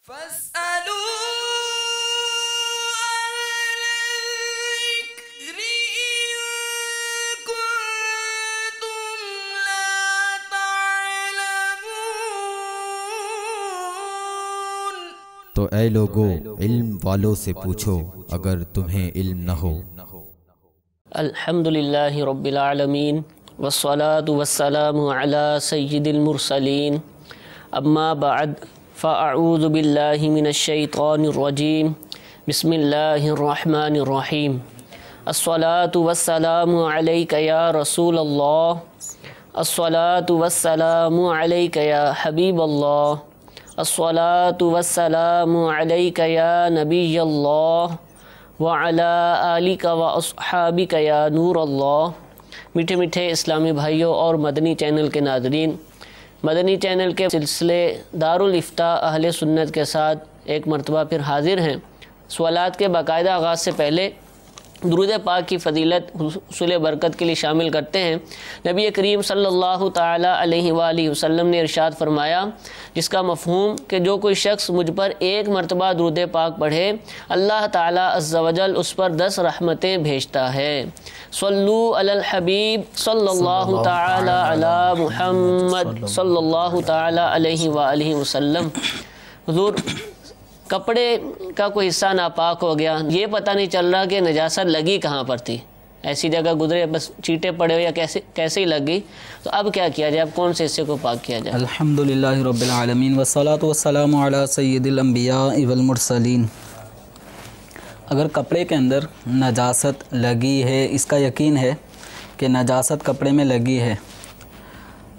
तो ऐ लोगो, इल्म वालों से पूछो अगर तुम्हें इल्म न हो। अल्हम्दुलिल्लाहि रब्बिल आलमीन वस्सलातु वस्सलामु अला सय्यिदिल मुरसलीन अम्मा बअद फ़अऊज़ु बिल्लाहि मिनश शैतानिर रजीम बिस्मिल्लाहिर रहमानिर रहीम। अस्सलातु वस्सलामु अलैका या रसूलल्लाह, अस्सलातु वस्सलामु अलैका या हबीबल्लाह, अस्सलातु वस्सलामु अलैका या नबियल्लाह व अला आलिका व अस्हाबिका या नूर अल्लाह। मीठे मीठे इस्लामी भाइयों और मदनी चैनल के नाज़रीन, मदनी चैनल के सिलसिले दारुल इफ्ता अहले सुन्नत के साथ एक मरतबा फिर हाज़िर हैं। सवालात के बाकायदा आगाज़ से पहले दुरूद पाक की फ़जीलत हुसूल बरकत के लिए शामिल करते हैं। नबी करीम सल्लल्लाहु ताला अलैहि वालैहि वसल्लम ने इरशाद फरमाया, जिसका मफ़हूम कि जो कोई शख्स मुझ पर एक मरतबा दुरूद पाक पढ़े, अल्लाह ताला अज़्ज़ा वजल उस पर 10 रहमतें भेजता है। सल्लू अलल हबीब सल्लल्लाहु ताला अला मुहम्मद सल्लल्लाहु ताला अलैहि वालैहि वसल्लम। हुज़ूर, कपड़े का कोई हिस्सा नापाक हो गया, ये पता नहीं चल रहा कि नजासत लगी कहाँ पर थी, ऐसी जगह गुजरे बस चीटे पड़े हो या कैसे ही लग गई, तो अब क्या किया जाए, अब कौन से हिस्से को पाक किया जाए? अल्हम्दुलिल्लाहि रब्बिल आलमीन वस्सलातु वस्सलामु अला सय्यिदिल अंबिया वल मुरसलीन। अगर कपड़े के अंदर नजासत लगी है, इसका यकीन है कि नजासत कपड़े में लगी है,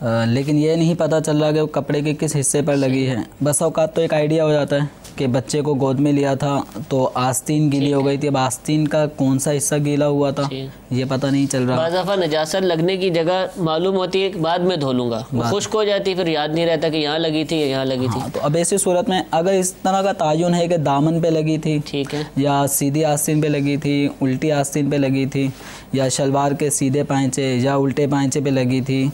लेकिन ये नहीं पता चल रहा कि वो कपड़े के किस हिस्से पर लगी है। बस औकात तो एक आइडिया हो जाता है कि बच्चे को गोद में लिया था तो आस्तीन गीली हो गई थी, अब आस्तीन का कौन सा हिस्सा गीला हुआ था ये पता नहीं चल रहा। बाज़ दफ़ा नजासत लगने की जगह मालूम होती है कि बाद में धो लूँगा, खुश्क हो जाती है, फिर याद नहीं रहता कि यहाँ लगी थी यहाँ लगी थी। तो अब ऐसी सूरत में अगर इस तरह का तायुन है कि दामन पे लगी थी, ठीक है, या सीधी आस्तीन पे लगी थी, उल्टी आस्तीन पे लगी थी, या शलवार के सीधे पांचे या उल्टे पांचे पे लगी थी,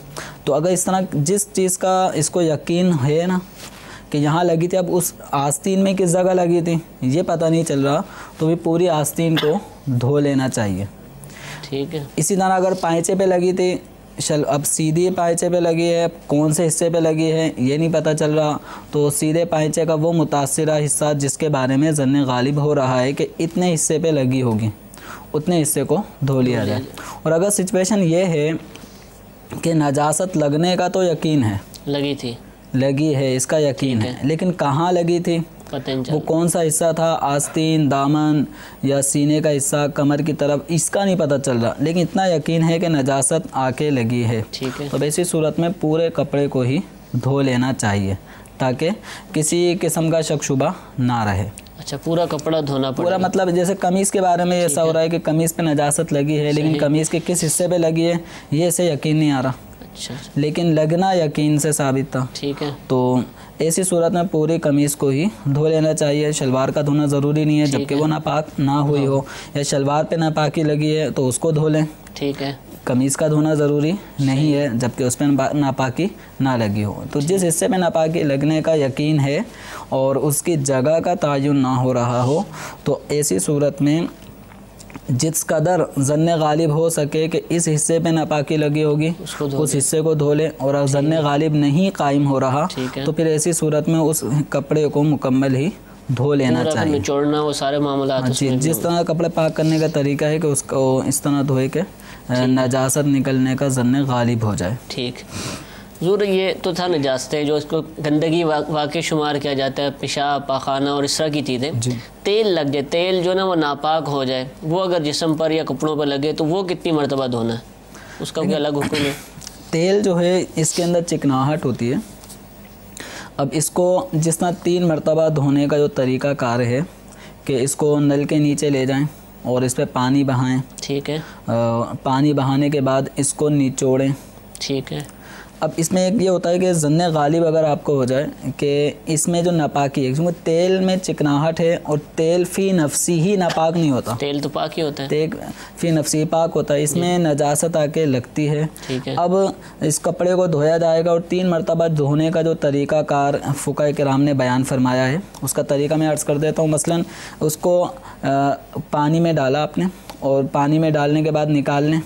तो अगर इस तरह जिस चीज़ का इसको यकीन है ना कि यहाँ लगी थी, अब उस आस्तीन में किस जगह लगी थी ये पता नहीं चल रहा, तो भी पूरी आस्तीन को धो लेना चाहिए। ठीक है। इसी तरह अगर पांचे पे लगी थी, अब सीधे पांचे पे लगी है, कौन से हिस्से पे लगी है ये नहीं पता चल रहा, तो सीधे पांचे का वो मुतासिरा हिस्सा जिसके बारे में ज़न्ने गालिब हो रहा है कि इतने हिस्से पे लगी होगी, उतने हिस्से को धो लिया जाए। और अगर सिचुएशन ये है कि नजासत लगने का तो यकीन है, लगी है इसका यकीन है, लेकिन कहाँ लगी थी, वो कौन सा हिस्सा था, आस्तीन, दामन या सीने का हिस्सा, कमर की तरफ, इसका नहीं पता चल रहा, लेकिन इतना यकीन है कि नजासत आके लगी है। ठीक है। तो ऐसी सूरत में पूरे कपड़े को ही धो लेना चाहिए ताकि किसी किस्म का शक शुबा ना रहे। अच्छा, पूरा कपड़ा धोना पड़ेगा? पूरा मतलब जैसे कमीज़ के बारे में ऐसा हो रहा है कि कमीज़ पे नजासत लगी है, लेकिन कमीज़ के किस हिस्से पे लगी है ये इसे यकीन नहीं आ रहा। अच्छा। लेकिन लगना यकीन से साबित था। ठीक है। तो ऐसी सूरत में पूरी कमीज़ को ही धो लेना चाहिए। शलवार का धोना ज़रूरी नहीं है, जबकि वो नापाक ना हुई हो, या शलवार पे नापाकी लगी है तो उसको धो लें। ठीक है। कमीज़ का धोना ज़रूरी नहीं है, जबकि उस पर नापाकी ना लगी हो। तो जिस हिस्से में नापाकी लगने का यकीन है और उसकी जगह का तायुन ना हो रहा हो, तो ऐसी सूरत में जिस कदर ज़न्ने गालिब हो सके कि इस हिस्से पे नापाकी लगी होगी उस हिस्से को धो लें, और अगर ज़न्ने गालिब नहीं कायम हो रहा तो फिर ऐसी सूरत में उस कपड़े को मुकम्मल ही धो लेना चाहिए। निचोड़ना वो सारे मामलात जिस तरह कपड़े पाक करने का तरीका है कि उसको इस तरह धोए के नजासत निकलने का ज़न्ने गालिब हो जाए। ठीक। ज़रूर ये तो था नजासतें जो इसको गंदगी वाक़ई शुमार किया जाता है, पेशाब, पाखाना और इस तरह की चीज़ें। तेल लग जाए, तेल जो ना वो नापाक हो जाए, वो अगर जिस्म पर या कपड़ों पर लगे तो वो कितनी मरतबा धोना है, उसका कोई अलग हुक्म है? तेल जो है इसके अंदर चिकनाहट होती है। अब इसको जिस तरह 3 मरतबा धोने का जो तरीका कार है कि इसको नल के नीचे ले जाएं और इस पर पानी बहाएं। ठीक है। पानी बहाने के बाद इसको निचोड़ें। ठीक है। अब इसमें एक ये होता है कि ज़न्ने गालिब अगर आपको हो जाए कि इसमें जो नापाकी है, क्योंकि तेल में चिकनाहट है और तेल फ़ी नफसी ही नापाक नहीं होता, तेल तो पाक ही होता है, तेल फ़ी नफसी पाक होता है, इसमें नजासत आके लगती है। ठीक है। अब इस कपड़े को धोया जाएगा और 3 मरतबा धोने का जो तरीक़ाकार फ़ुक़हा किराम ने बयान फरमाया है, उसका तरीका मैं अर्ज़ कर देता हूँ। मसलन उसको पानी में डाला आपने और पानी में डालने के बाद निकाल लें।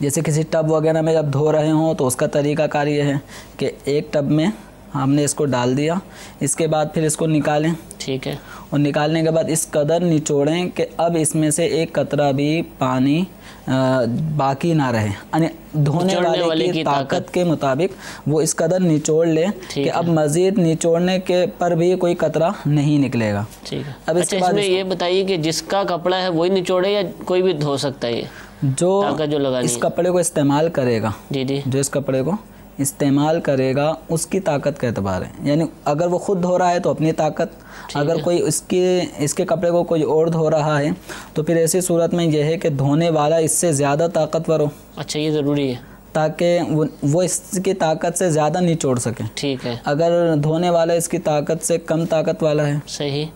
जैसे किसी टब वगैरह में जब धो रहे हों तो उसका तरीक़ाकार ये है कि एक टब में हमने इसको डाल दिया, इसके बाद फिर इसको निकालें। ठीक है। और निकालने के बाद इस कदर निचोड़ें कि अब इसमें से एक कतरा भी पानी बाकी ना रहे, यानी धोने वाले की ताकत के मुताबिक वो इस कदर निचोड़ ले कि अब मज़ीद निचोड़ने के पर भी कोई कतरा नहीं निकलेगा। ठीक है। अब अच्छा, इसमें ये बताइए कि जिसका कपड़ा है वही निचोड़े या कोई भी धो सकता है? ये जो इस कपड़े को इस्तेमाल करेगा, जी जी, जो इस कपड़े को इस्तेमाल करेगा उसकी ताकत का एतबार है, यानी अगर वो खुद धो रहा है तो अपनी ताकत, अगर कोई इसके कपड़े को कोई और धो रहा है तो फिर ऐसी सूरत में यह है कि धोने वाला इससे ज़्यादा ताकतवर हो। अच्छा, ये ज़रूरी है ताकि वो इसकी ताकत से ज़्यादा निचोड़ सके। ठीक है। अगर धोने वाला इसकी ताकत से कम ताकत वाला है, सही,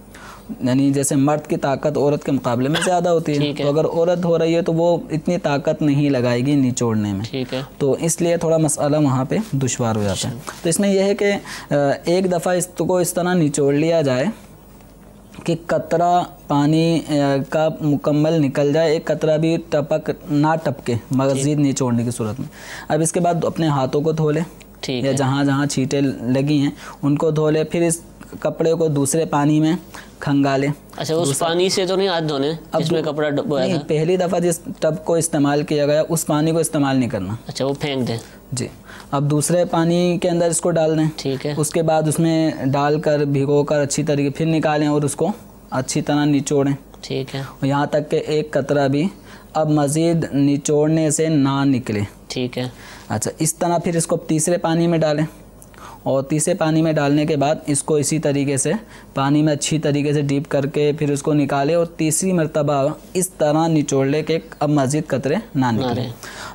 यानी जैसे मर्द की ताकत औरत के मुकाबले में ज़्यादा होती है, तो अगर औरत हो रही है तो वो इतनी ताकत नहीं लगाएगी निचोड़ने में। ठीक है। तो इसलिए थोड़ा मसला वहाँ पे दुश्वार हो जाता है। तो इसमें यह है कि एक दफ़ा इसको इस तरह निचोड़ लिया जाए कि कतरा पानी का मुकम्मल निकल जाए, एक कतरा भी ना टपके मज़ीद निचोड़ने की सूरत में। अब इसके बाद अपने हाथों को धो ले, या जहाँ जहाँ छींटें लगी हैं उनको धो ले, फिर इस कपड़े को दूसरे पानी में खंगाले। अच्छा, उस पानी से तो नहीं हाथ धोने जिसमें कपड़ा डुबोया था? पहली दफ़ा जिस टब को इस्तेमाल किया गया उस पानी को इस्तेमाल नहीं करना। अच्छा, वो फेंक दें जी। अब दूसरे पानी के अंदर इसको डाल दें। ठीक है। उसके बाद उसमें डालकर भिगोकर अच्छी तरीके फिर निकालें और उसको अच्छी तरह निचोड़ें। ठीक है। यहाँ तक कि एक कतरा भी अब मज़ीद निचोड़ने से ना निकले। ठीक है। अच्छा, इस तरह फिर इसको तीसरे पानी में डालें और तीसरे पानी में डालने के बाद इसको इसी तरीके से पानी में अच्छी तरीके से डीप करके फिर उसको निकाले और तीसरी मर्तबा इस तरह निचोड़ ले कि अब मज़ीद कतरे ना निकले।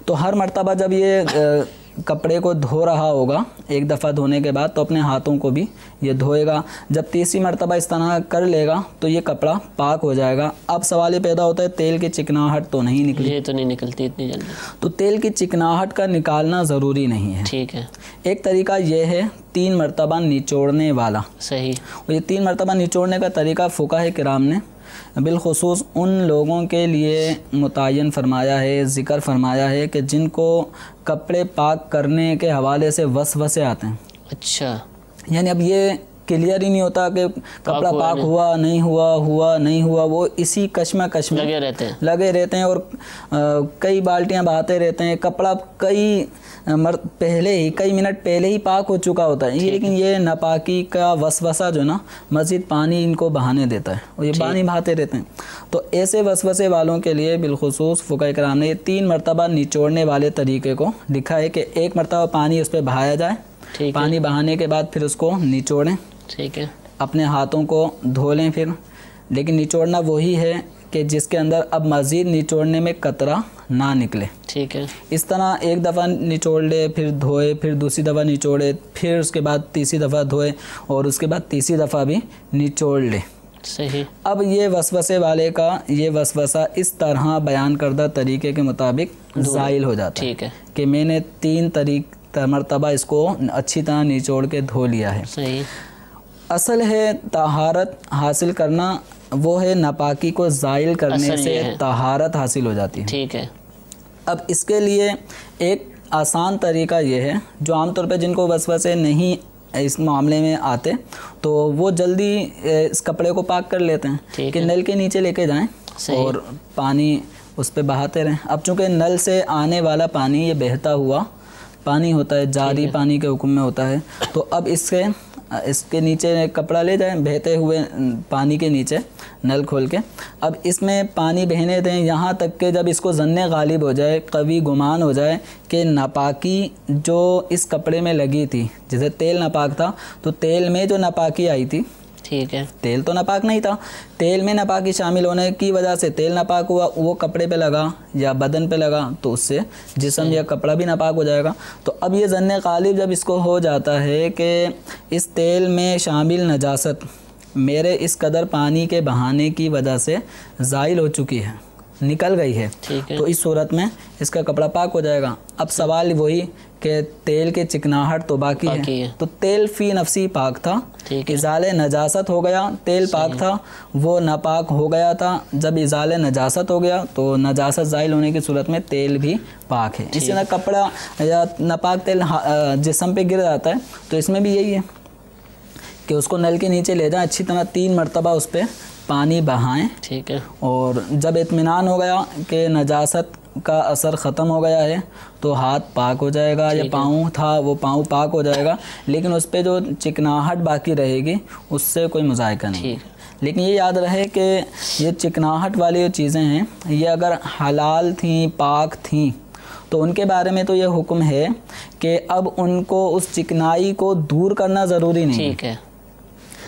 तो हर मर्तबा जब ये कपड़े को धो रहा होगा एक दफ़ा धोने के बाद तो अपने हाथों को भी ये धोएगा। जब तीसरी मर्तबा इस तरह कर लेगा तो ये कपड़ा पाक हो जाएगा। अब सवाल ये पैदा होता है तेल की चिकनाहट तो नहीं निकली? ये तो नहीं निकलती इतनी जल्दी। तो तेल की चिकनाहट का निकालना ज़रूरी नहीं है। ठीक है। एक तरीका ये है 3 मरतबा निचोड़ने वाला। सही। और ये 3 मरतबा निचोड़ने का तरीका फ़ुक़हा किराम ने बिलखुसूस उन लोगों के लिए मुतय्यन फरमाया है, ज़िक्र फरमाया है कि जिनको कपड़े पाक करने के हवाले से वसवसे आते हैं। अच्छा, यानी अब ये क्लियर ही नहीं होता कि कपड़ा पाक हुआ नहीं हुआ, वो इसी कश्मकश में लगे रहते हैं और कई बाल्टियां बहाते रहते हैं। कपड़ा कई मिनट पहले ही पाक हो चुका होता है, लेकिन ये नापाकी का वसवसा जो ना मज़ीद पानी इनको बहाने देता है और ये पानी बहाते रहते हैं। तो ऐसे वसवसे वालों के लिए बिलखुसूस फ़ुक़हा किराम ने ये 3 मरतबा निचोड़ने वाले तरीके को लिखा है कि एक मरतबा पानी उस पर बहाया जाए, पानी बहाने के बाद फिर उसको निचोड़ें। ठीक है। अपने हाथों को धो लें फिर, लेकिन निचोड़ना वही है कि जिसके अंदर अब मज़ीद निचोड़ने में कतरा ना निकले। ठीक है। इस तरह एक दफ़ा निचोड़ ले, फिर धोए, फिर दूसरी दफ़ा निचोड़े, फिर उसके बाद तीसरी दफ़ा धोए और उसके बाद तीसरी दफ़ा भी निचोड़ ले। सही। अब ये वसवसे वाले का ये वसवसा इस तरह बयान करदा तरीके के मुताबिक ज़ाइल हो जाता है। ठीक है। कि मैंने 3 मरतबा इसको अच्छी तरह निचोड़ के धो लिया है। सही। असल है तहारत हासिल करना, वो है नापाकी को ज़ाइल करने से तहारत हासिल हो जाती है। ठीक है। अब इसके लिए एक आसान तरीका ये है जो आमतौर पर जिनको वसवसे नहीं इस मामले में आते तो वो जल्दी इस कपड़े को पाक कर लेते हैं कि नल के नीचे लेके जाएं और पानी उस पर बहाते रहें। अब चूँकि नल से आने वाला पानी ये बहता हुआ पानी होता है, जारी पानी के हुक्म में होता है, तो अब इसके नीचे कपड़ा ले जाएं बहते हुए पानी के नीचे नल खोल के। अब इसमें पानी बहने दें यहाँ तक कि जब इसको ज़न्ने गालिब हो जाए, कवी गुमान हो जाए कि नापाकी जो इस कपड़े में लगी थी, जैसे तेल नापाक था तो तेल में जो नापाकी आई थी ठीक है। तेल तो नापाक नहीं था, तेल में नापाकी शामिल होने की वजह से तेल नापाक हुआ, वो कपड़े पे लगा या बदन पे लगा तो उससे जिस्म या कपड़ा भी नापाक हो जाएगा। तो अब ये ज़न्ने गालिब जब इसको हो जाता है कि इस तेल में शामिल नजासत मेरे इस कदर पानी के बहाने की वजह से ज़ाइल हो चुकी है, निकल गई है, तो इस सूरत में इसका कपड़ा पाक हो जाएगा। अब सवाल वही कि तेल के चिकनाहट तो बाकी है, तो तेल फ़ी नफ्सी पाक था, इज़ाले नजासत हो गया, तेल पाक था वो नापाक हो गया था। जब इज़ाले नजासत हो गया तो नजासत ज़ाइल होने की सूरत में तेल भी पाक है। इसी तरह कपड़ा या नापाक तेल जिस्म पे गिर जाता है, तो इसमें भी यही है कि उसको नल के नीचे ले जाएं, अच्छी तरह 3 मरतबा उस पर पानी बहाएं, ठीक है। और जब इत्मीनान हो गया कि नजासत का असर ख़त्म हो गया है तो हाथ पाक हो जाएगा, या पाँव था वो पाँव पाक हो जाएगा, लेकिन उस पर जो चिकनाहट बाकी रहेगी उससे कोई मुज़ायका नहीं। लेकिन ये याद रहे कि ये चिकनाहट वाली जो चीज़ें हैं ये अगर हलाल थी, पाक थी, तो उनके बारे में तो ये हुक्म है कि अब उनको उस चिकनाई को दूर करना ज़रूरी नहीं, ठीक है।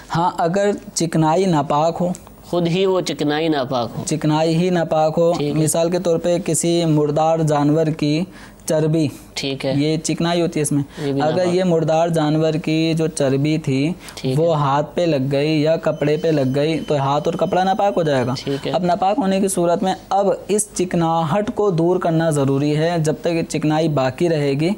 हाँ, अगर चिकनाई नापाक हो, खुद ही वो चिकनाई नापाक हो, चिकनाई ही नापाक हो, मिसाल के तौर पे किसी मुर्दार जानवर की चर्बी, ठीक है, ये चिकनाई होती है इसमें, अगर ये मुर्दार जानवर की जो चर्बी थी वो हाथ पे लग गई या कपड़े पे लग गई तो हाथ और कपड़ा नापाक हो जाएगा। अब नापाक होने की सूरत में अब इस चिकनाहट को दूर करना ज़रूरी है, जब तक ये चिकनाई बाकी रहेगी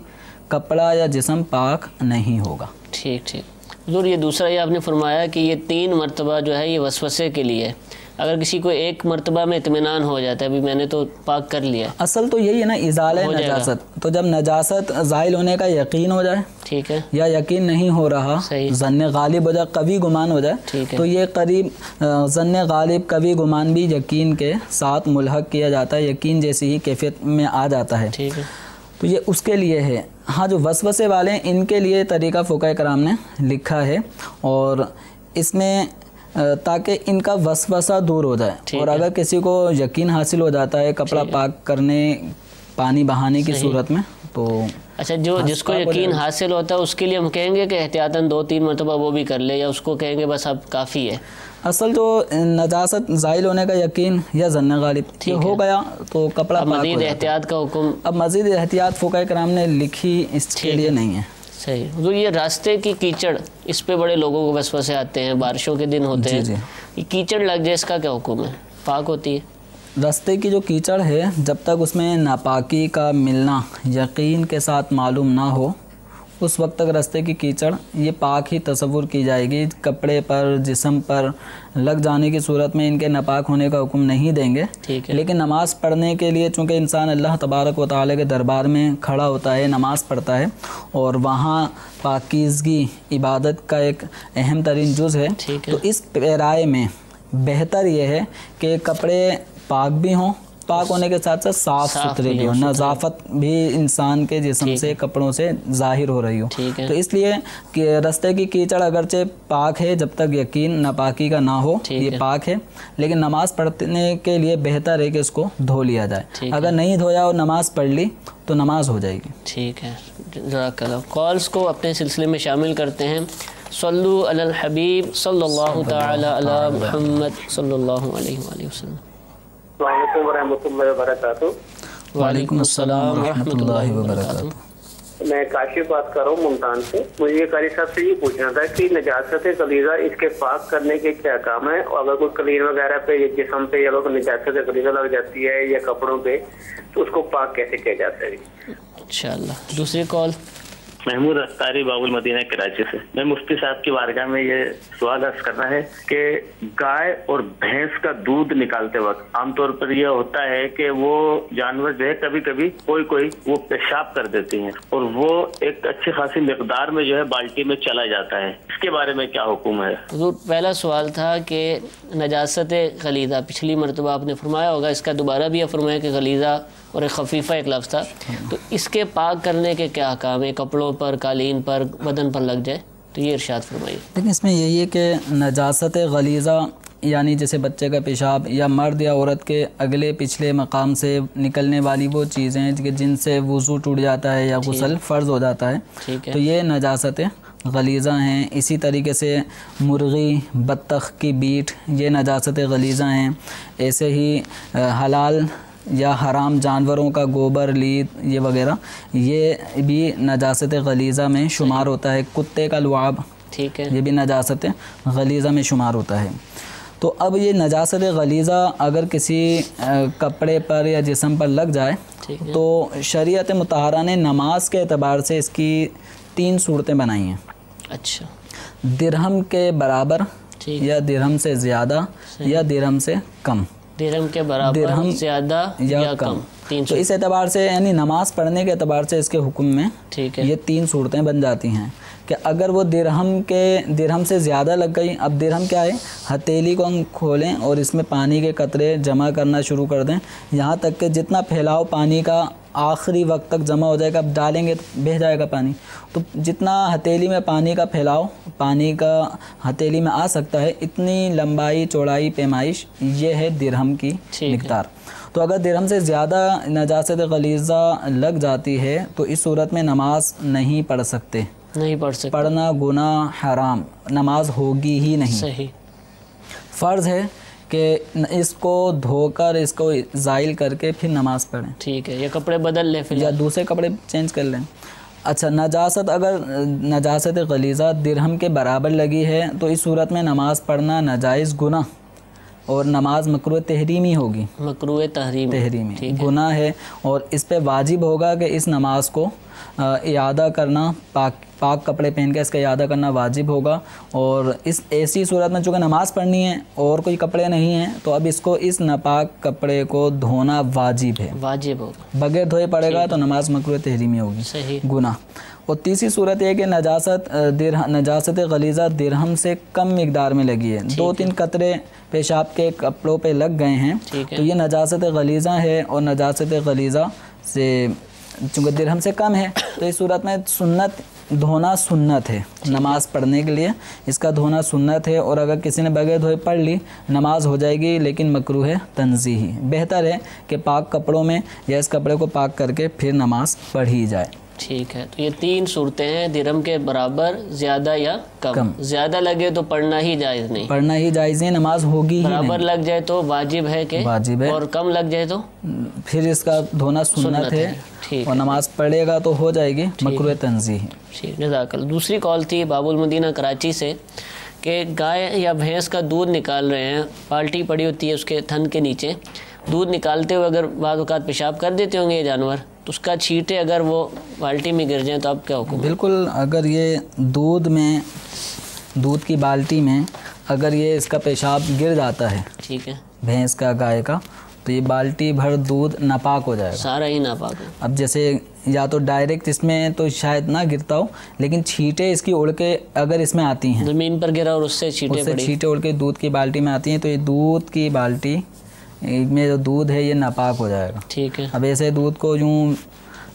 कपड़ा या जिस्म पाक नहीं होगा। ठीक ठीक। हुज़ूर, ये दूसरा ये आपने फरमाया कि ये 3 मरतबा जो है ये वसवसे के लिए, अगर किसी को 1 मरतबा में इत्मीनान हो जाता है, अभी मैंने तो पाक कर लिया, असल तो यही है ना, इज़ाले नजासत, तो जब नजासत ज़ाइल होने का यकीन हो जाए, ठीक है, या यकीन नहीं हो रहा, ज़न्ने गालिब हो जाए, कवी गुमान हो जाए, तो ये करीब ज़न्ने गालिब कवी गुमान भी यकीन के साथ मुल्हक किया जाता है, यकीन जैसी ही कैफियत में आ जाता है, ठीक है। तो ये उसके लिए है। हाँ, जो वसवसे वाले हैं इनके लिए तरीका फ़ुक़हा कराम ने लिखा है, और इसमें ताकि इनका वसवसा दूर हो जाए, और अगर किसी को यकीन हासिल हो जाता है कपड़ा पाक करने पानी बहाने की सूरत में, तो अच्छा, जो जिसको यकीन हासिल होता है उसके लिए हम कहेंगे कि एहतियातन 2-3 मरतबा वो भी कर ले, या उसको कहेंगे बस अब काफ़ी है? असल जो नजासत ज़ाइल होने का यकीन या ज़न्ने गालिब ये हो गया तो कपड़ा पाक हो जाता है। मज़ीद एहतियात का हुक्म, अब मज़ीद एहतियात फ़ुक़हा कराम ने लिखी इसके लिए नहीं है। सही। तो ये रास्ते की कीचड़, इस पे बड़े लोगों को वसवसे आते हैं, बारिशों के दिन होते हैं, ये कीचड़ लग जाए इसका क्या हुक्म है? पाक होती है? रास्ते की जो कीचड़ है जब तक उसमें नापाकी का मिलना यकीन के साथ मालूम ना हो उस वक्त तक रास्ते की कीचड़ ये पाक ही तसव्वुर की जाएगी। कपड़े पर जिस्म पर लग जाने की सूरत में इनके नापाक होने का हुक्म नहीं देंगे। लेकिन नमाज़ पढ़ने के लिए चूँकि इंसान अल्लाह तबारक व तआला के दरबार में खड़ा होता है, नमाज़ पढ़ता है, और वहाँ पाकीज़गी इबादत का एक अहम तरीन जुज़ है, तो इस राय में बेहतर ये है कि कपड़े पाक भी हों, पाक होने के साथ साथ साफ़ सुथरे भी हो, नज़ाफ़त भी इंसान के जिस्म से कपड़ों से ज़ाहिर हो रही हो। तो इसलिए कि रास्ते की कीचड़ अगरचे पाक है जब तक यकीन नापाकी का ना हो, ये पाक है, लेकिन नमाज़ पढ़ने के लिए बेहतर है कि इसको धो लिया जाए। अगर नहीं धोया और नमाज़ पढ़ ली तो नमाज हो जाएगी। ठीक है, जज़ाकल्लाह। कॉल्स को अपने सिलसिले में शामिल करते हैं। सल्लु अलल हबीब सल्लल्लाहु तआला अला मुहम्मद सल्लल्लाहु अलैहि वसल्लम। वालेकुम अस्सलाम रहमतुल्लाहि व बरकातुहू। मैं काशिफ बात कर रहा हूँ मुल्तान से। मुझे ये कारी साहब से ये पूछना था कि नजासत कलीजा इसके पाक करने के क्या काम है, और अगर कोई कलीन वगैरह पे या जिस्म पे अगर कोई नजासत कलीजा लग जाती है या कपड़ों पे तो उसको पाक कैसे किया जाता है? इंशाअल्लाह। दूसरी कॉल महमूद अख्तारी बाबुल मदीना कराची से। मैं मुफ्ती साहब की बारगाह में ये सवाल अर्ज करना है कि गाय और भैंस का दूध निकालते वक्त आमतौर पर यह होता है कि वो जानवर जो है कभी कभी कोई वो पेशाब कर देती हैं और वो एक अच्छी खासी मिकदार में जो है बाल्टी में चला जाता है, इसके बारे में क्या हुक्म है? तो पहला सवाल था कि नजासत गलीज़ा, पिछली मरतबा आपने फरमाया होगा, इसका दोबारा भी फरमाया कि गलीज़ा और एक खफीफ़ा एक लफ्ज़ था, तो इसके पाक करने के क्या काम है? कपड़ों पर, कालीन पर, बदन पर लग जाए तो ये इरशाद फरमाइए। लेकिन इसमें यही है कि नजासत गलीज़ा यानी जैसे बच्चे का पेशाब या मर्द या औरत के अगले पिछले मकाम से निकलने वाली वो चीज़ें जिनसे वज़ू टूट जाता है या गुस्ल फ़र्ज़ हो जाता है, तो ये नजासत गलीज़ा हैं। इसी तरीके से मुर्गी, बत्तख की बीट ये नजासत गलीज़ा हैं। ऐसे ही हलाल या हराम जानवरों का गोबर, लीद ये वगैरह ये भी नजासत गलीज़ा में शुमार होता है। कुत्ते का लुआब, ठीक है, ये भी नजासत गलीज़ा में शुमार होता है। तो अब ये नजासत गलीज़ा अगर किसी कपड़े पर या जिस्म पर लग जाए तो शरीयत मुतहरा ने नमाज के एतबार से इसकी 3 सूरतें बनाई हैं। अच्छा, दिरहम के बराबर या दिरहम से ज़्यादा या दिरहम से कम। दिरहम के बराबर, दिरहम ज़्यादा या कम, 3 तो इस एतबार से यानी नमाज पढ़ने के एतबार से इसके हुक्म में ठीक है ये 3 सूरतें बन जाती हैं कि अगर वो दिरहम से ज़्यादा लग गई। अब दिरहम क्या है, हथेली को हम खोलें और इसमें पानी के कतरे जमा करना शुरू कर दें, यहाँ तक कि जितना फैलाव पानी का आखिरी वक्त तक जमा हो जाएगा। अब डालेंगे तो बह जाएगा पानी, तो जितना हथेली में पानी का फैलाव पानी का हथेली में आ सकता है, इतनी लंबाई, चौड़ाई, पैमाइश ये है दिरहम की मिक़दार। तो अगर दिरहम से ज़्यादा नजासत गलीज़ा लग जाती है तो इस सूरत में नमाज नहीं पढ़ सकते, नहीं पढ़ सकते। पढ़ना गुनाह, हराम, नमाज होगी ही नहीं। सही। फ़र्ज़ है कि इसको धोकर इसको ज़ाइल करके फिर नमाज पढ़ें। ठीक है, ये कपड़े बदल लें फिर या दूसरे कपड़े चेंज कर लें। अच्छा, नजासत अगर नजासत गलीज़ा दिरहम के बराबर लगी है तो इस सूरत में नमाज पढ़ना नाजायज़ गुनाह और नमाज मकरूह तहरीमी होगी। मकरूह तहरीमी गुनाह है और इस पे वाजिब होगा कि इस नमाज को इयादा करना, पाक कपड़े पहन के इसका इयादा करना वाजिब होगा। और इस ऐसी सूरत में चूँकि नमाज पढ़नी है और कोई कपड़े नहीं हैं तो अब इसको इस नापाक कपड़े को धोना वाजिब है, वाजिब होगा। बगैर धोए पड़ेगा तो नमाज मकरूह तहरीमी होगी, सही, गुनाह। और तीसरी सूरत है कि नजासत गलीज़ा दिरहम से कम मिकदार में लगी है। 2-3 कतरे पेशाब के कपड़ों पे लग गए हैं तो ये नजासत गलीज़ा है। और नजासत गलीज़ा से चूँकि दिरहम से कम है तो इस सूरत में सुन्नत धोना सुन्नत है नमाज पढ़ने के लिए, इसका धोना सुन्नत है। और अगर किसी ने बगैर धोए पढ़ ली नमाज हो जाएगी, लेकिन मकरूह है तंज़ीही। बेहतर है कि पाक कपड़ों में या इस कपड़े को पाक करके फिर नमाज पढ़ी जाए। ठीक है, तो ये 3 सूरतें हैं, दिरहम के बराबर, ज़्यादा या कम। ज़्यादा लगे तो पढ़ना ही जायज़ नहीं, पढ़ना ही जायज़ नहीं, नमाज होगी ही नहीं। बराबर लग जाए तो वाजिब है कि वाजिब है, और कम लग जाए तो फिर इसका धोना सुन्नत है। ठीक, और नमाज पढ़ेगा तो हो जाएगी मकरूह तंज़ीही। ठीक, जज़ाकल्लाह। दूसरी कॉल थी बाबुल मदीना कराची से कि गाय या भैंस का दूध निकाल रहे हैं, बाल्टी पड़ी होती है उसके थन के नीचे, दूध निकालते हुए अगर बाद औक़ात पेशाब कर देते होंगे ये जानवर, तो उसका छींटे अगर वो बाल्टी में गिर जाए तो अब क्या हुक्म? बिल्कुल, अगर ये दूध की बाल्टी में अगर ये इसका पेशाब गिर जाता है, ठीक है, भैंस का, गाय का, तो ये बाल्टी भर दूध नापाक हो जाएगा, सारा ही नापाक है। अब जैसे या तो डायरेक्ट इसमें तो शायद ना गिरता हो, लेकिन छींटे इसकी उड़ के अगर इसमें आती हैं, ज़मीन पर गिरा और उससे छींटे उड़ के दूध की बाल्टी में आती हैं, तो ये दूध की बाल्टी में जो दूध है ये नापाक हो जाएगा। ठीक है। अब ऐसे दूध को यूँ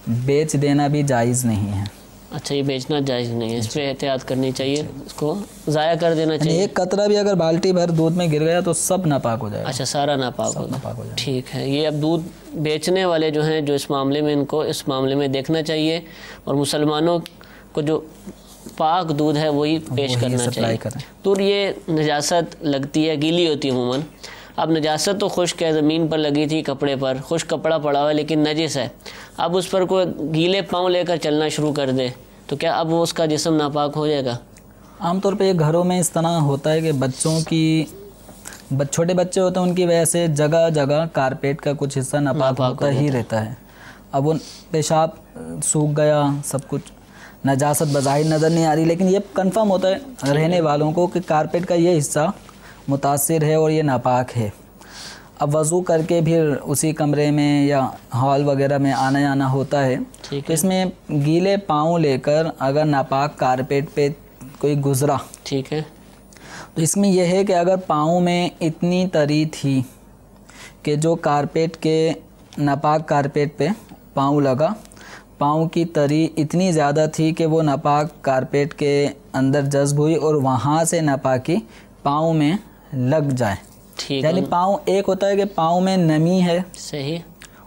बेच देना भी जायज़ नहीं है। अच्छा, ये बेचना जायज़ नहीं है, इस पर एहतियात करनी चाहिए, इसको ज़ाया कर देना चाहिए। एक कतरा भी अगर बाल्टी भर दूध में गिर गया तो सब नापाक हो जाएगा। अच्छा, सारा नापाक हो जाएगा। ठीक है, ये अब दूध बेचने वाले जो हैं, जो इस मामले में, इनको इस मामले में देखना चाहिए और मुसलमानों को जो पाक दूध है वही पेश करना चाहिए। तो ये नजासत लगती है, गीली होती है अमूमन। अब नजासत तो खुश्क है, ज़मीन पर लगी थी, कपड़े पर खुश्क कपड़ा पड़ा हुआ है लेकिन नजिस है, अब उस पर कोई गीले पाँव लेकर चलना शुरू कर दे तो क्या अब वो उसका जिस्म नापाक हो जाएगा? आमतौर पे घरों में इस तरह होता है कि छोटे बच्चे होते हैं, उनकी वजह से जगह जगह कारपेट का कुछ हिस्सा नापाक होता ही रहता है। अब वो पेशाब सूख गया, सब कुछ, नजासत बज़ाहिर नज़र नहीं आ रही, लेकिन ये कन्फर्म होता है रहने वालों को कि कारपेट का ये हिस्सा मुतासिर है और ये नापाक है। अब वज़ू करके फिर उसी कमरे में या हॉल वगैरह में आना जाना होता है, तो इसमें गीले पाँव लेकर अगर नापाक कारपेट पे कोई गुज़रा, ठीक है, तो इसमें यह है कि अगर पाँव में इतनी तरी थी कि जो कारपेट के नापाक कारपेट पे पाँव लगा, पाँव की तरी इतनी ज़्यादा थी कि वो नापाक कारपेट के अंदर जज्ब हुई और वहाँ से नापाकी पाँव में लग जाए, यानी पाँव, एक होता है कि पाँव में नमी है, सही,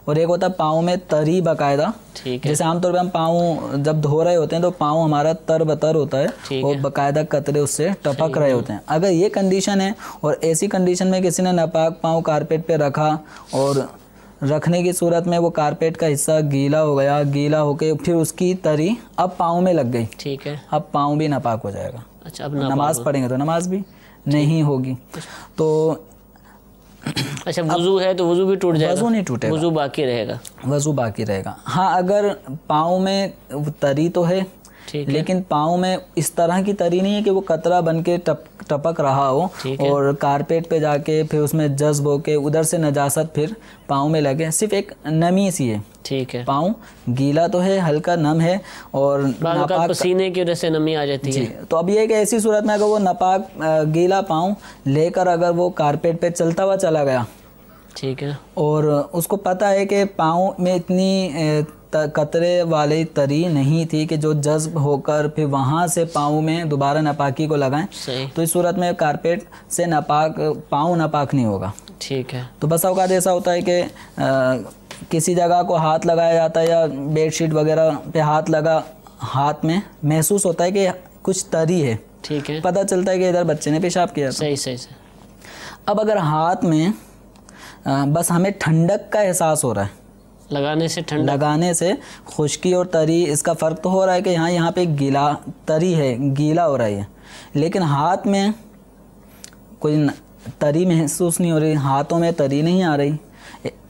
और एक होता है पाँव में तरी बाकायदा। ठीक है। जैसे आमतौर पे हम पाँव जब धो रहे होते हैं तो पाँव हमारा तर बतर होता है और बाकायदा कतरे उससे टपक रहे होते हैं। अगर ये कंडीशन है और ऐसी कंडीशन में किसी ने नापाक पाँव कारपेट पे रखा और रखने की सूरत में वो कारपेट का हिस्सा गीला हो गया, गीला होके फिर उसकी तरी अब पाँव में लग गई, ठीक है, अब पाँव भी नापाक हो जाएगा। अच्छा, अब नमाज पढ़ेंगे तो नमाज भी नहीं होगी। तो अच्छा, वुजू है तो वुजू भी टूट जाएगा? वजू नहीं टूटेगा, वुजू बाकी रहेगा। वजू बाकी रहेगा। हाँ, अगर पाँव में तरी तो है, लेकिन पाँव में इस तरह की तरी नहीं है कि वो कतरा बन के टपक रहा हो और कारपेट पे जाके फिर उसमें जज्ब होके उधर से नजासत फिर पाँव में लगे, सिर्फ एक नमी सी है। ठीक है, पाँव गीला तो है, हल्का नम है और नापाक पसीने की वजह से नमी आ जाती है। तो अब ये कि ऐसी सूरत में अगर वो नापाक गीला पाँव लेकर अगर वो कारपेट पे चलता हुआ चला गया, ठीक है, और उसको पता है कि पाँव में इतनी कतरे वाली तरी नहीं थी कि जो जज्ब होकर फिर वहाँ से पाँव में दोबारा नापाकी को लगाएं, तो इस सूरत में कारपेट से नापाक पाँव नापाक नहीं होगा। ठीक है। तो बस औकात ऐसा होता है कि किसी जगह को हाथ लगाया जाता है या बेडशीट वगैरह पे हाथ लगा, हाथ में महसूस होता है कि कुछ तरी है, ठीक है, पता चलता है कि इधर बच्चे ने पेशाब किया। सही सही। अब अगर हाथ में बस हमें ठंडक का एहसास हो रहा है, लगाने से ठंडक, लगाने से खुश्की और तरी, इसका फ़र्क तो हो रहा है कि यहाँ पे गीला तरी है, गीला हो रहा है, लेकिन हाथ में कोई तरी महसूस नहीं हो रही, हाथों में तरी नहीं आ रही,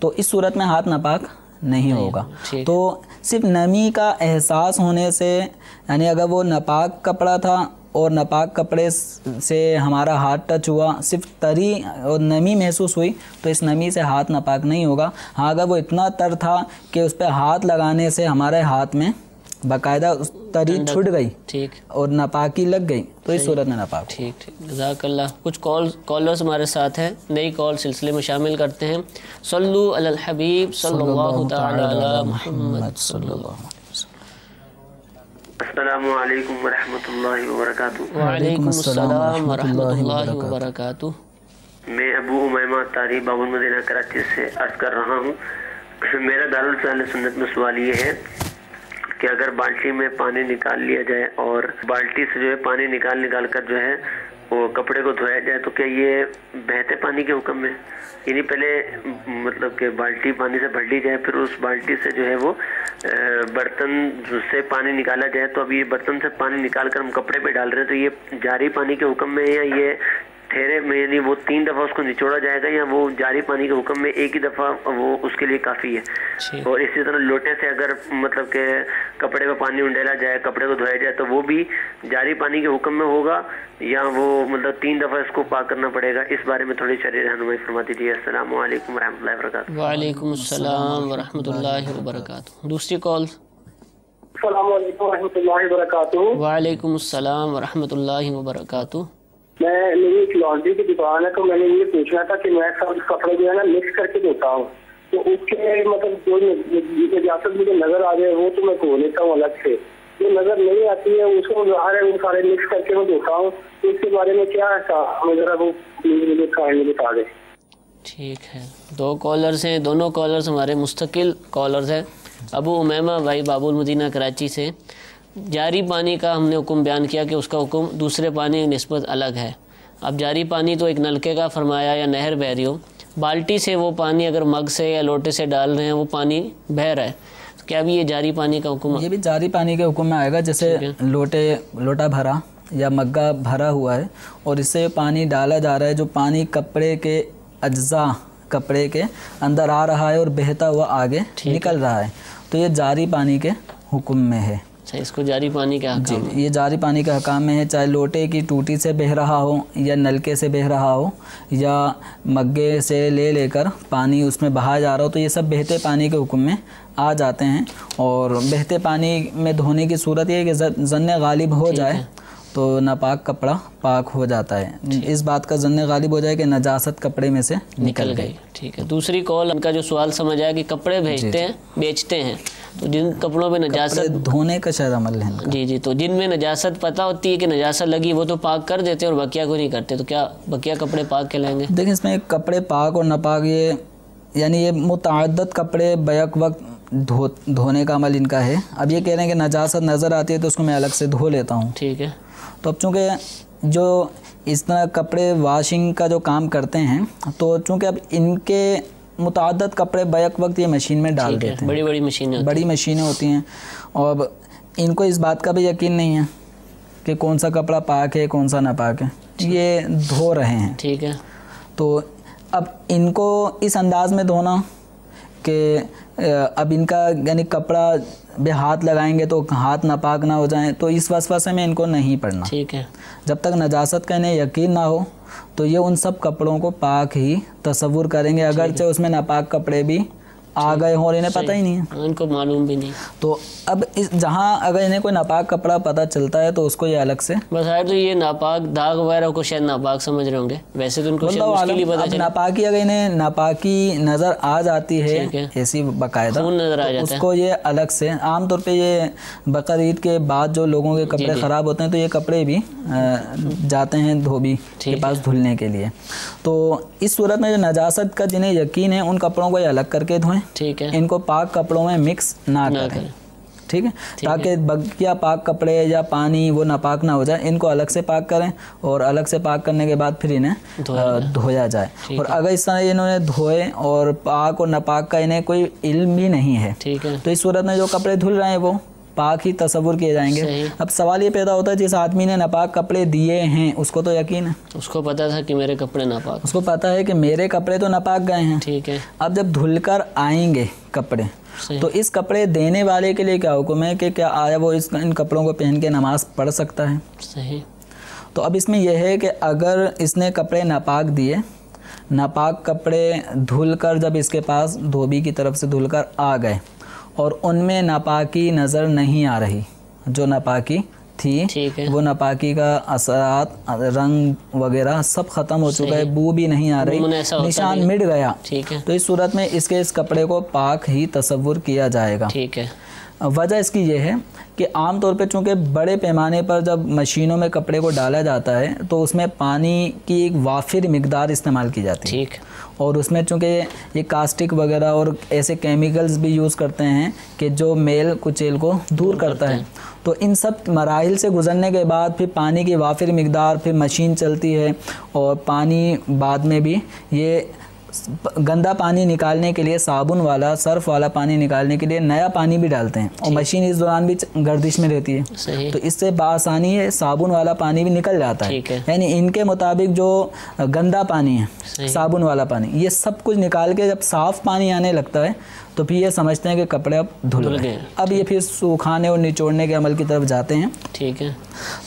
तो इस सूरत में हाथ नापाक नहीं होगा। तो सिर्फ नमी का एहसास होने से, यानी अगर वो नापाक कपड़ा था और नापाक कपड़े से हमारा हाथ टच हुआ, सिर्फ तरी और नमी महसूस हुई, तो इस नमी से हाथ नापाक नहीं होगा। हाँ, अगर वो इतना तर था कि उस पर हाथ लगाने से हमारे हाथ में बाकायदा उस तरी छूट गई, ठीक, और नापाकी लग गई, तो इस सूरत में नापाक। ठीक ठीक, जज़ाकल्लाह। कुछ कॉलर्स हमारे साथ हैं, नई कॉल सिलसिले में शामिल करते हैं। सल्लु अलल हबीब सल्लल्लाहु तआला अला मुहम्मद सल्लल्लाहु। अस्सलामु अलैकुम व रहमतुल्लाहि व बरकातुहू। वालेकुम अस्सलाम व रहमतुल्लाहि व बरकातुहू। मैं अबू उमैमा तारी बाबुल मदीना कराची से अर्ज कर रहा हूँ। मेरा दारुल अहले सुन्नत में सवाल ये है कि अगर बाल्टी में पानी निकाल लिया जाए और बाल्टी से जो है पानी निकाल कर जो है वो कपड़े को धोया जाए, तो क्या ये बहते पानी के हुक्म में, यानी पहले मतलब कि बाल्टी पानी से भर ली जाए, फिर उस बाल्टी से जो है वो बर्तन से पानी निकाला जाए, तो अब ये बर्तन से पानी निकाल कर हम कपड़े पे डाल रहे हैं, तो ये जारी पानी के हुक्म में, या ये ठहरे में, यानी वो 3 दफ़ा उसको निचोड़ा जाएगा, या वो जारी पानी के हुक्म में एक ही दफ़ा वो उसके लिए काफ़ी है? और इसी तरह लोटे से अगर मतलब के कपड़े पे पानी उंडेला जाए, कपड़े को धोया जाए, तो वो भी जारी पानी के हुक्म में होगा, या वो मतलब 3 दफ़ा इसको पाक करना पड़ेगा? इस बारे में थोड़ी शरई रहनुमाई फरमा दीजिए। अस्सलामु अलैकुम रहमतुल्लाहि व बरकातुहू। वालेकुम अस्सलाम व रहमतुल्लाहि व बरकातुहू। दूसरी कॉल। अस्सलामु अलैकुम रहमतुल्लाहि व बरकातुहू। वालेकुम अस्सलाम व रहमतुल्लाहि व बरकातुहू। मेरी एक लॉन्ड्री की दुकान है, तो मैंने ये पूछना था कि मैं सब कपड़े जो है ना मिक्स करके धोता हूँ, तो उसके मतलब जो इजाजत मुझे नजर आ जाए वो तो मैं धो लेता हूँ अलग से, जो नजर नहीं आती है उसको बाहर है वो सारे मिक्स करके मैं धोता हूँ, तो इसके बारे में क्या है जरा वो मुझे बता दें। ठीक है, 2 कॉलर्स हैं, दोनों कॉलर्स हमारे मुस्तकिल कॉलर्स हैं। अबू उमैमा भाई बाबुल मदीना कराची से। जारी पानी का हमने हुक्म बयान किया कि उसका हुक्म दूसरे पानी की निस्बत अलग है। अब जारी पानी तो एक नलके का फरमाया या नहर बह रही हो, बाल्टी से वो पानी अगर मग से या लोटे से डाल रहे हैं, वो पानी बह रहा है, तो क्या भी ये जारी पानी का हुक्म? ये भी जारी पानी के हुक्म में आएगा। जैसे लोटा भरा या मग्गा भरा हुआ है और इससे पानी डाला जा रहा है, जो पानी कपड़े के अज्जा कपड़े के अंदर आ रहा है और बहता हुआ आगे निकल रहा है, तो ये जारी पानी के हुक्म में है। अच्छा, इसको जारी पानी के हकाम में? ये जारी पानी के हकाम में है, चाहे लोटे की टूटी से बह रहा हो या नलके से बह रहा हो या मग्गे से लेकर पानी उसमें बहाया जा रहा हो, तो ये सब बहते पानी के हुक्म में आ जाते हैं। और बहते पानी में धोने की सूरत ये है कि ज़न्ने गालिब हो जाए तो नापाक कपड़ा पाक हो जाता है। इस बात का ज़न्ने गालिब हो जाए कि नजासत कपड़े में से निकल गई। ठीक है, दूसरी कॉल। उनका जो सवाल समझ आया कि कपड़े बेचते हैं, तो जिन कपड़ों में नजासत धोने का शायद अमल है जी, तो जिनमें नजासत पता होती है कि नजासत लगी, वो तो पाक कर देते हैं और बकिया को नहीं करते, तो क्या बकिया कपड़े पाक कहलाएंगे? देखिए, इसमें कपड़े पाक और नापाक ये यानी ये मुतअद्दिद कपड़े बैक वक्त धोने का अमल इनका है। अब ये कह रहे हैं कि नजासत नज़र आती है तो उसको मैं अलग से धो लेता हूँ। ठीक है। तो अब चूँकि जो इस तरह कपड़े वॉशिंग का जो काम करते हैं, तो चूँकि अब इनके मुतअद्दिद कपड़े बैक वक्त ये मशीन में डाल देते हैं। बड़ी बड़ी मशीनें बड़ी मशीनें होती हैं और इनको इस बात का भी यकीन नहीं है कि कौन सा कपड़ा पाक है कौन सा नापाक है, ये धो रहे हैं। ठीक है। तो अब इनको इस अंदाज में धोना कि अब इनका यानी कपड़ा बे हाथ लगाएंगे तो हाथ नापाक ना हो जाएं, तो इस वसवसे में इनको नहीं पड़ना। ठीक है। जब तक नजासत का इन्हें यकीन ना हो तो ये उन सब कपड़ों को पाक ही तसव्वुर करेंगे, अगरचे उसमें नापाक कपड़े भी आ गए हों और इन्हें पता ही नहीं है, इनको मालूम भी नहीं। तो अब इस जहाँ अगर इन्हें कोई नापाक कपड़ा पता चलता है तो उसको ये अलग से बस है। तो ये नापाक दाग वगैरह को शायद नापाक समझ रहे होंगे, वैसे तो उनको शायद मुश्किल ही पता चले। नापाकी अगर इन्हें नापाकी नज़र आ जाती है ऐसी बाकायदा नज़र आ जाता है, उसको ये अलग से, आमतौर पे ये बकर ईद के बाद जो लोगों के कपड़े ख़राब होते हैं तो ये कपड़े भी जाते हैं धोबी के पास धुलने के लिए। तो इस सूरत में जो नजासत का जिन्हें यकीन है उन कपड़ों को ये अलग करके धोएं। ठीक है। इनको पाक कपड़ों में मिक्स ना करें। ठीक है, ताकि बकिया पाक कपड़े या पानी वो नापाक ना हो जाए, इनको अलग से पाक करें और अलग से पाक करने के बाद फिर इन्हें धोया जाए। और अगर इस तरह इन्होंने धोए और पाक और नापाक का इन्हें कोई इल्म भी नहीं है, ठीक है, तो इस सूरत में जो कपड़े धुल रहे हैं वो पाक ही तसव्वुर किए जाएंगे। अब सवाल ये पैदा होता है जिस आदमी ने नापाक कपड़े दिए हैं उसको तो यकीन है, उसको पता था कि मेरे कपड़े नापाक, उसको पता है कि मेरे कपड़े तो नापाक गए हैं। ठीक है। अब जब धुलकर आएंगे कपड़े तो इस कपड़े देने वाले के लिए क्या हुक्म है कि क्या आया वो इन कपड़ों को पहन के नमाज पढ़ सकता है? सही। तो अब इसमें यह है कि अगर इसने कपड़े नापाक दिए, नापाक कपड़े धुलकर जब इसके पास धोबी की तरफ से धुलकर आ गए और उनमें नापाकी नज़र नहीं आ रही, जो नापाकी थी वो नापाकी का असरात रंग वगैरह सब ख़त्म हो चुका है, बू भी नहीं आ रही, निशान मिट गया, ठीक है, तो इस सूरत में इसके इस कपड़े को पाक ही तसव्वुर किया जाएगा। ठीक है। वजह इसकी ये है कि आम तौर पे चूँकि बड़े पैमाने पर जब मशीनों में कपड़े को डाला जाता है तो उसमें पानी की एक वाफिर मिकदार इस्तेमाल की जाती है, ठीक, और उसमें चूँकि ये कास्टिक वगैरह और ऐसे केमिकल्स भी यूज़ करते हैं कि जो मेल कुचेल को दूर करता है। तो इन सब मराहिल से गुजरने के बाद फिर पानी की वाफिर मिकदार, फिर मशीन चलती है और पानी बाद में भी ये गंदा पानी निकालने के लिए साबुन वाला सर्फ वाला पानी निकालने के लिए नया पानी भी डालते हैं और मशीन इस दौरान भी गर्दिश में रहती है, तो इससे बासानी है साबुन वाला पानी भी निकल जाता है। यानी इनके मुताबिक जो गंदा पानी है साबुन वाला पानी, ये सब कुछ निकाल के जब साफ़ पानी आने लगता है तो फिर ये समझते हैं कि कपड़े अब धुल गए। अब ये फिर सुखाने और निचोड़ने के अमल की तरफ जाते हैं। ठीक है।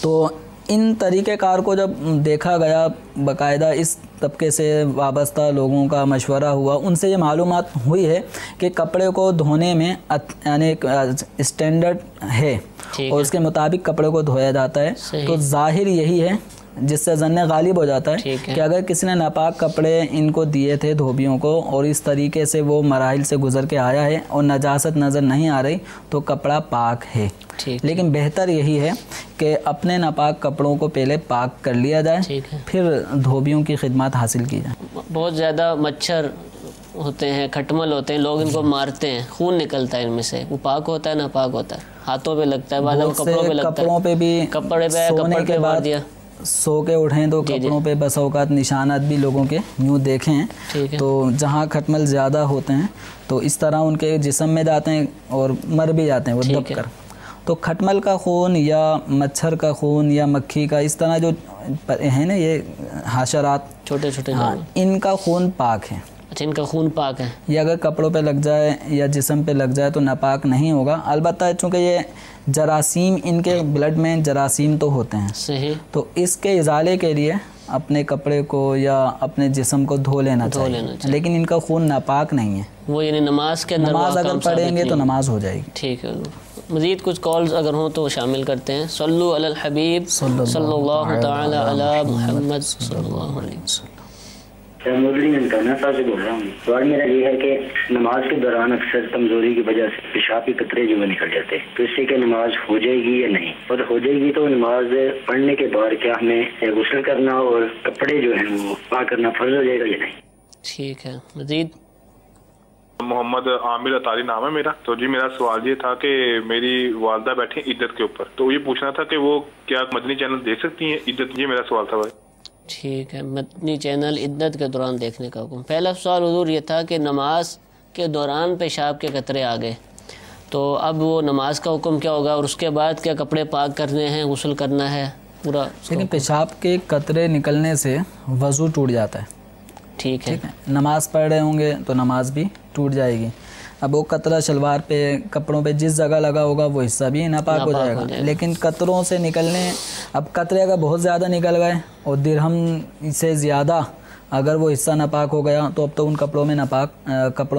तो इन तरीक़ेकार को जब देखा गया, बाकायदा इस तबके से वाबस्ता लोगों का मशवरा हुआ, उनसे ये मालूमात हुई है कि कपड़े को धोने में यानी स्टैंडर्ड है और उसके मुताबिक कपड़े को धोया जाता है। तो ज़ाहिर यही है जिससे ज़न्ने गालिब हो जाता है कि अगर किसी ने नापाक कपड़े इनको दिए थे धोबियों को और इस तरीके से वो मराहिल से गुज़र के आया है और नजासत नज़र नहीं आ रही तो कपड़ा पाक है। लेकिन बेहतर यही है कि अपने नापाक कपड़ों को पहले पाक कर लिया जाए, फिर धोबियों की खिदमत हासिल की जाए। बहुत ज़्यादा मच्छर होते हैं, खटमल होते हैं, लोग इनको मारते हैं, खून निकलता है इनमें से, वो पाक होता है नापाक होता है? हाथों पे लगता है, कपड़ों पे लगता है, कपड़ों पे भी, कपड़े पे सोने के बाद सो के उठें तो कपड़ों पे बस औकात निशानात भी लोगों के यूँ देखें तो जहाँ खटमल ज़्यादा होते हैं तो इस तरह उनके जिस्म में जाते हैं और मर भी जाते हैं वो दब कर। तो खटमल का खून या मच्छर का खून या मक्खी का, इस तरह जो है ना ये हाशरात छोटे छोटे, हाँ, इनका खून पाक है। अच्छा, इनका खून पाक है। ये अगर कपड़ों पे लग जाए या जिस्म पे लग जाए तो नापाक नहीं होगा। अलबत्ता चूँकि ये जरासीम, इनके ब्लड में जरासीम तो होते हैं, सही, तो इसके इजाले के लिए अपने कपड़े को या अपने जिस्म को धो लेना चाहिए। लेकिन इनका खून नापाक नहीं है, वो यानी नमाज के अंदर नमाज अगर पढ़ेंगे तो नमाज हो जाएगी। ठीक है। मज़ीद कुछ कॉल्स अगर हों तो शामिल करते हैं। सल्लु अलल हबीब सल्लल्लाहु तआला अला मुहम्मद सल्लल्लाहु अलैहि वसल्लम। साहब से बोल रहा हूँ। सवाल मेरा ये है कि नमाज के दौरान अक्सर कमजोरी की वजह से पेशाब के कतरे जो है निकल जाते हैं, तो इससे क्या नमाज हो जाएगी या नहीं? और हो जाएगी तो नमाज पढ़ने के बाद क्या हमें गुस्ल करना और कपड़े जो हैं वो पाक करना फर्ज हो जाएगा या नहीं? ठीक है। मज़ीद मोहम्मद आमिर अतारी नाम है मेरा। तो जी मेरा सवाल ये था कि मेरी वालदा बैठी इद्दत के ऊपर, तो ये पूछना था कि वो क्या मदनी चैनल देख सकती हैं इद्दत, ये मेरा सवाल था भाई। ठीक है, मदनी चैनल इद्दत के दौरान देखने का हुक्म। पहला सवाल हुजूर ये था कि नमाज के दौरान पेशाब के कतरे आ गए, तो अब वो नमाज का हुक्म क्या होगा और उसके बाद क्या कपड़े पाक करने हैं, गुस्ल करना है पूरा? लेकिन पेशाब के कतरे निकलने से वज़ू टूट जाता है। ठीक है, नमाज पढ़ रहे होंगे तो नमाज भी टूट जाएगी। अब वो कतरा शलवार पे, कपड़ों पे जिस जगह लगा होगा वो हिस्सा भी नापाक हो जाएगा। लेकिन कतरों से निकलने, अब कतरे अगर बहुत ज़्यादा निकल गए और दिरहम से ज़्यादा अगर वो हिस्सा नापाक हो गया तो अब तो उन कपड़ों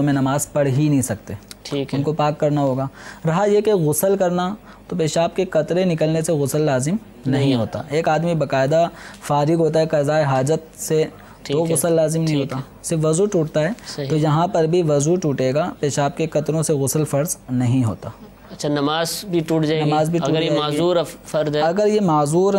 में नमाज पढ़ ही नहीं सकते। ठीक है, उनको पाक करना होगा। रहा ये कि गुस्ल करना, तो पेशाब के कतरे निकलने से गुस्ल लाजिम नहीं होता। एक आदमी बाकायदा फारिग होता है कज़ाए हाजत से तो गुस्ल लाजिम नहीं होता, सिर्फ वज़ू टूटता है। तो यहाँ पर भी वज़ू टूटेगा, पेशाब के कतरों से गुस्ल फ़र्ज़ नहीं होता। अच्छा, नमाज भी टूट जाएगी? नमाज भी अगर ये माजूर फ़र्द है, अगर ये माजूर,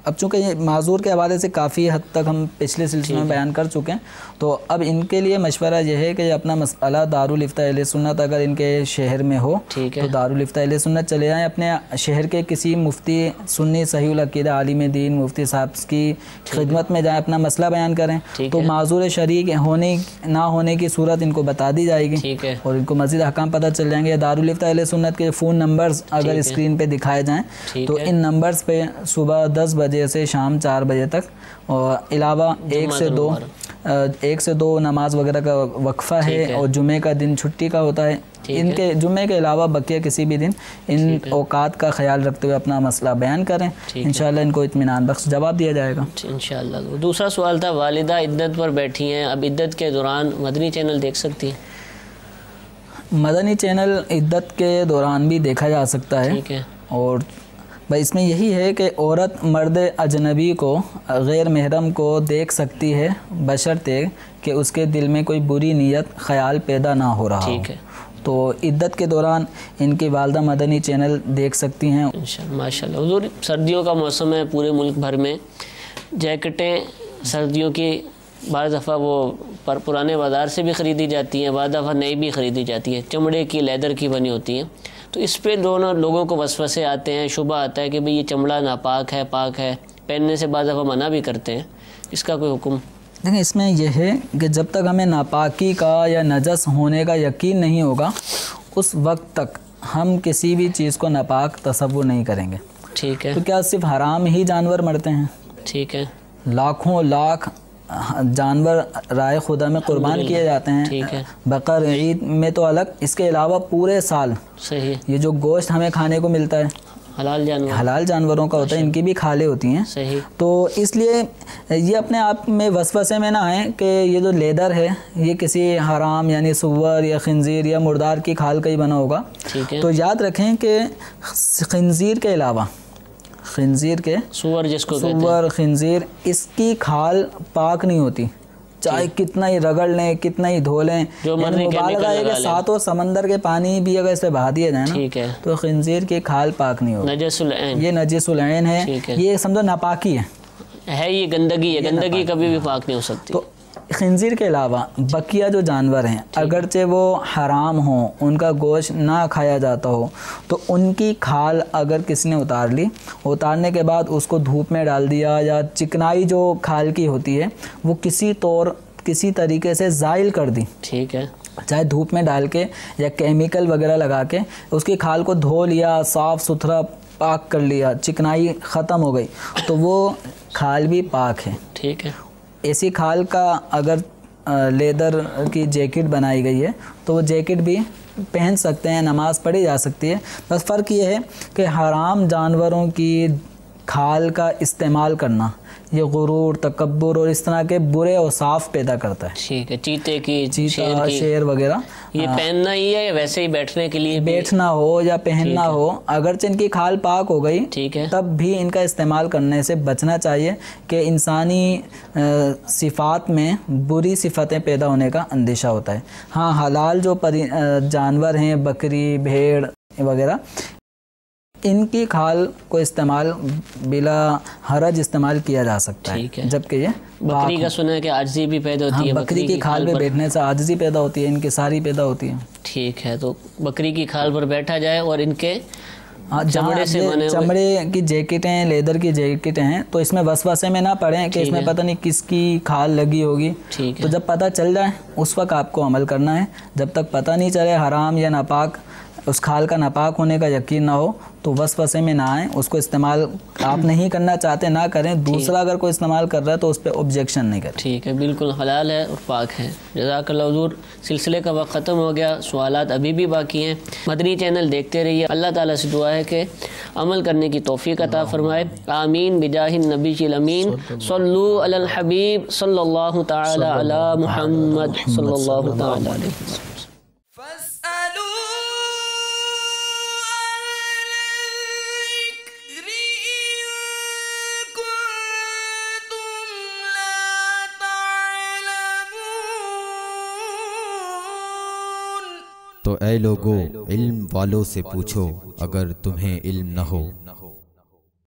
अब चूँकि ये माजूर के हवाले से काफ़ी हद तक हम पिछले सिलसिले में बयान कर चुके हैं, तो अब इनके लिए मशवरा यह है कि अपना मसला दारुल इफ्ता अहले सुन्नत अगर इनके शहर में हो तो दारुल इफ्ता अहले सुन्नत चले जाएँ। अपने शहर के किसी मुफ्ती सुन्नी सहीउल अक़ीदा आलिम दीन मुफ्ती साहब की खिदमत में जाएँ, अपना मसला बयान करें, तो माजूर शरीक होने ना होने की सूरत इनको बता दी जाएगी और इनको मज़ीद अहकाम पता चल जाएंगे। दारुल इफ्ता अहले सुन्नत के फ़ोन नंबर्स अगर स्क्रीन पे दिखाए जाएं तो इन नंबर्स पे सुबह 10 बजे से शाम 4 बजे तक, और अलावा 1 से 2 नमाज वगैरह का वक्फ़ा है और जुमे का दिन छुट्टी का होता है। इनके जुमे के अलावा बकिया किसी भी दिन इन औकात का ख्याल रखते हुए अपना मसला बयान करें, इंशाअल्लाह इनको इत्मीनान बख्श जवाब दिया जाएगा इंशाअल्लाह। दूसरा सवाल था, वालिदा इद्दत पर बैठी हैं, अब इद्दत के दौरान मदनी चैनल देख सकती हैं? मदनी चैनल इद्दत के दौरान भी देखा जा सकता है। ठीक है, और भाई इसमें यही है कि औरत मर्द अजनबी को, गैर महरम को देख सकती है बशर्ते कि उसके दिल में कोई बुरी नीयत ख्याल पैदा ना हो रहा हो। ठीक है, तो इद्दत के दौरान इनकी वालदा मदनी चैनल देख सकती हैं इंशाअल्लाह। माशाअल्लाह। हुज़ूर, सर्दियों का मौसम है, पूरे मुल्क भर में जैकेटें सर्दियों की बाज़ दफ़ा वो पुराने बाज़ार से भी ख़रीदी जाती हैं, बाज़ दफ़ा नई भी ख़रीदी जाती हैं, चमड़े की, लेदर की बनी होती हैं। तो इस पे दोनों लोगों को वसवसे आते हैं, शुबा आता है कि भाई ये चमड़ा नापाक है, पाक है, पहनने से बाज़ दफ़ा मना भी करते हैं, इसका कोई हुक्म? देखिए, इसमें यह है कि जब तक हमें नापाकी का या नजस होने का यकीन नहीं होगा उस वक्त तक हम किसी भी चीज़ को नापाक तसव्वुर नहीं करेंगे। ठीक है, तो क्या सिर्फ हराम ही जानवर मरते हैं? ठीक है, लाखों लाख जानवर राय खुदा में कुर्बान किए जाते हैं। ठीक है, बकर ईद में तो अलग, इसके अलावा पूरे साल सही ये जो गोश्त हमें खाने को मिलता है हलाल जानवरों का होता है, इनकी भी खाले होती हैं। सही। तो इसलिए ये अपने आप में वसवसे में ना आए कि ये जो लेदर है ये किसी हराम यानी सुअर या खिंजीर या मुर्दार की खाल का ही बना होगा। ठीक है, तो याद रखें कि खिंजीर के अलावा, खिंजीर के सुअर खिंजीर, इसकी खाल पाक नहीं होती, चाहे कितना ही रगड़ लें, कितना ही धो लें। मुबालगा है कि सातों समंदर के पानी भी अगर इसे बहा दिया जाए ना तो खिंजीर की खाल पाक नहीं होगी। ये नजिसुल ऐन है, ये समझो नापाकी है, ये गंदगी है, गंदगी कभी भी पाक नहीं हो सकती। तो खिंजीर के अलावा बकिया जो जानवर हैं अगरचे वो हराम हों, उनका गोश्त ना खाया जाता हो, तो उनकी खाल अगर किसी ने उतार ली, उतारने के बाद उसको धूप में डाल दिया या चिकनाई जो खाल की होती है वो किसी तरीके से ज़ाइल कर दी। ठीक है, चाहे धूप में डाल के या केमिकल वगैरह लगा के उसकी खाल को धो लिया, साफ़ सुथरा पाक कर लिया, चिकनाई ख़त्म हो गई, तो वो खाल भी पाक है। ठीक है, ऐसी खाल का अगर लेदर की जैकेट बनाई गई है तो वो जैकेट भी पहन सकते हैं, नमाज पढ़ी जा सकती है। बस फ़र्क ये है कि हराम जानवरों की खाल का इस्तेमाल करना ये गुरूर, तकब्बुर और इस तरह के बुरे औसाफ पैदा करता है। ठीक है, चीता, शेर वगैरह ये पहनना ही है, वैसे ही बैठने के लिए बैठना हो या पहनना हो, अगरचे इनकी खाल पाक हो गई, ठीक है, तब भी इनका इस्तेमाल करने से बचना चाहिए कि इंसानी सिफ़ात में बुरी सिफ़तें पैदा होने का अंदेशा होता है। हाँ, हलाल जो जानवर हैं, बकरी, भेड़ वगैरह, इनकी खाल को इस्तेमाल बिला हरज इस्तेमाल किया जा सकता ठीक है, है। जबकि ये बकरी का सुना है कि आजिज़ी भी पैदा होती हाँ, है, बकरी की खाल पे बैठने से आजिज़ी पैदा होती है, इनकी सारी पैदा होती है। ठीक है, तो बकरी की खाल पर बैठा जाए और इनके हाँ, चमड़े से बने चमड़े की जैकेटें, लेदर की जैकेटें हैं, तो इसमें वसवसे में ना पड़े कि इसमें पता नहीं किसकी खाल लगी होगी। ठीक है। तो जब पता चल जाए उस वक्त आपको अमल करना है। जब तक पता नहीं चले हराम या नापाक, उस खाल का नापाक होने का यकीन ना हो, तो वसवसे में ना आए। उसको इस्तेमाल आप नहीं करना चाहते ना करें, दूसरा अगर कोई इस्तेमाल कर रहा है तो उस पर ऑब्जेक्शन नहीं करें। ठीक है, बिल्कुल हलाल है और पाक है। जज़ाकल्लाह हुज़ूर, सिलसिले का वक्त ख़त्म हो गया, सवालात अभी भी बाकी हैं। मदनी चैनल देखते रहिए। अल्लाह ताला से दुआ है कि अमल करने की तौफीक अता फरमाए। आमीन बिजाहिन नबील अमीन। सल्लु अलल हबीब सल्लल्लाहु तआला अला मुहम्मद सल्लल्लाहु तआला अलैहि वसल्लम। तो ऐ लोगो, इल्म वालों से पूछो अगर तुम्हें इल्म न हो।